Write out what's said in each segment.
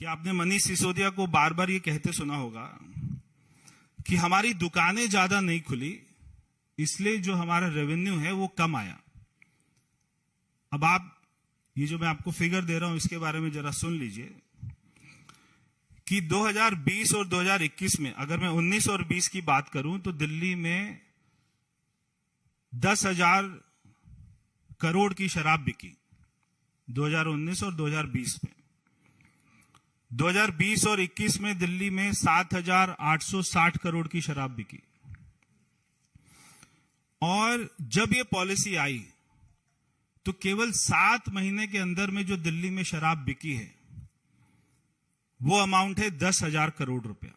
कि आपने मनीष सिसोदिया को बार बार ये कहते सुना होगा कि हमारी दुकानें ज्यादा नहीं खुली, इसलिए जो हमारा रेवेन्यू है वो कम आया। अब आप ये जो मैं आपको फिगर दे रहा हूं इसके बारे में जरा सुन लीजिए कि 2020 और 2021 में, अगर मैं 19 और 20 की बात करूं तो दिल्ली में 10,000 करोड़ की शराब बिकी 2019 और 2020 में। 2020 और 21 में दिल्ली में 7,860 करोड़ की शराब बिकी। और जब ये पॉलिसी आई तो केवल 7 महीने के अंदर में जो दिल्ली में शराब बिकी है वो अमाउंट है 10,000 करोड़ रुपया।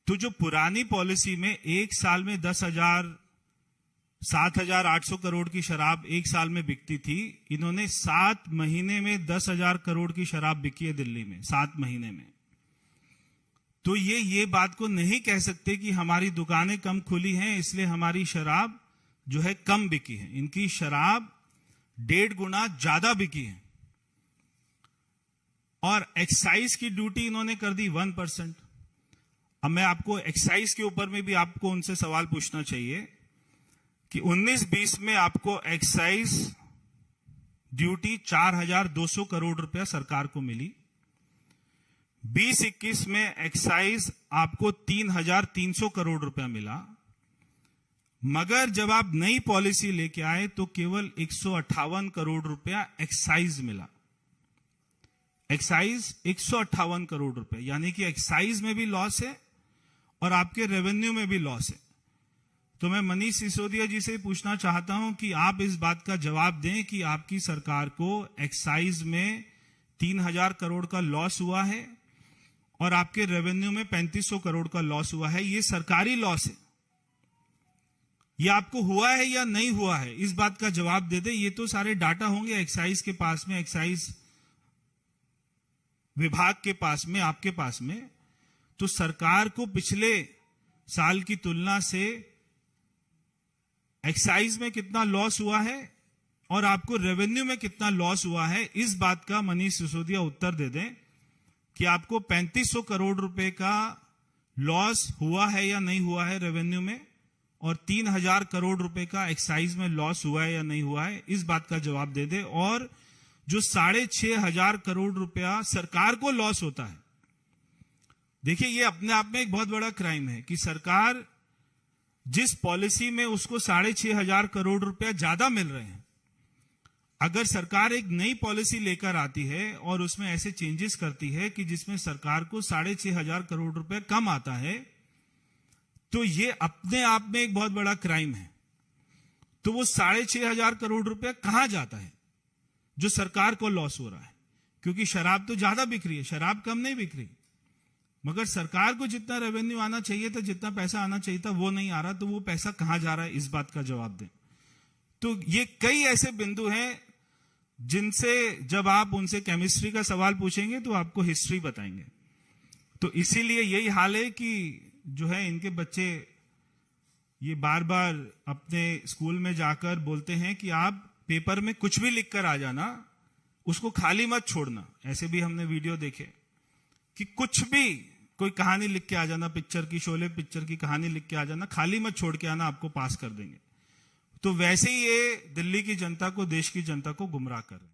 तो जो पुरानी पॉलिसी में एक साल में 7,800 करोड़ की शराब एक साल में बिकती थी, इन्होंने 7 महीने में 10,000 करोड़ की शराब बिकी है दिल्ली में 7 महीने में। तो ये बात को नहीं कह सकते कि हमारी दुकानें कम खुली हैं इसलिए हमारी शराब जो है कम बिकी है। इनकी शराब 1.5 गुना ज्यादा बिकी है। और एक्साइज की ड्यूटी इन्होंने कर दी 1%। अब मैं आपको एक्साइज के ऊपर में भी आपको उनसे सवाल पूछना चाहिए कि 19-20 में आपको एक्साइज ड्यूटी 4,200 करोड़ रुपया सरकार को मिली। 20-21 में एक्साइज आपको 3,300 करोड़ रुपया मिला। मगर जब आप नई पॉलिसी लेके आए तो केवल 158 करोड़ रुपया एक्साइज मिला। एक्साइज 158 करोड़ रुपए, यानी कि एक्साइज में भी लॉस है और आपके रेवेन्यू में भी लॉस है। तो मैं मनीष सिसोदिया जी से पूछना चाहता हूं कि आप इस बात का जवाब दें कि आपकी सरकार को एक्साइज में 3,000 करोड़ का लॉस हुआ है और आपके रेवेन्यू में 3,500 करोड़ का लॉस हुआ है। ये सरकारी लॉस है, ये आपको हुआ है या नहीं हुआ है, इस बात का जवाब दे दे। ये तो सारे डाटा होंगे एक्साइज के पास में, एक्साइज विभाग के पास में, आपके पास में। तो सरकार को पिछले साल की तुलना से एक्साइज में कितना लॉस हुआ है और आपको रेवेन्यू में कितना लॉस हुआ है, इस बात का मनीष सिसोदिया उत्तर दे दें कि आपको 3,500 करोड़ रुपए का लॉस हुआ है या नहीं हुआ है रेवेन्यू में, और 3,000 करोड़ रुपए का एक्साइज में लॉस हुआ है या नहीं हुआ है, इस बात का जवाब दे दे। और जो 6,500 करोड़ रुपया सरकार को लॉस होता है, देखिए ये अपने आप में एक बहुत बड़ा क्राइम है कि सरकार जिस पॉलिसी में उसको 6,500 करोड़ रुपया ज्यादा मिल रहे हैं, अगर सरकार एक नई पॉलिसी लेकर आती है और उसमें ऐसे चेंजेस करती है कि जिसमें सरकार को 6,500 करोड़ रुपया कम आता है, तो ये अपने आप में एक बहुत बड़ा क्राइम है। तो वो 6,500 करोड़ रुपया कहां जाता है जो सरकार को लॉस हो रहा है? क्योंकि शराब तो ज्यादा बिक रही है, शराब कम नहीं बिक रही, मगर सरकार को जितना रेवेन्यू आना चाहिए था, जितना पैसा आना चाहिए था, वो नहीं आ रहा। तो वो पैसा कहां जा रहा है, इस बात का जवाब दें। तो ये कई ऐसे बिंदु हैं जिनसे जब आप उनसे केमिस्ट्री का सवाल पूछेंगे तो आपको हिस्ट्री बताएंगे। तो इसीलिए यही हाल है कि जो है इनके बच्चे ये बार बार अपने स्कूल में जाकर बोलते हैं कि आप पेपर में कुछ भी लिख कर आ जाना, उसको खाली मत छोड़ना। ऐसे भी हमने वीडियो देखे कि कुछ भी कोई कहानी लिख के आ जाना, पिक्चर की, शोले पिक्चर की कहानी लिख के आ जाना, खाली मत छोड़ के आना, आपको पास कर देंगे। तो वैसे ही ये दिल्ली की जनता को, देश की जनता को गुमराह कर रहे हैं।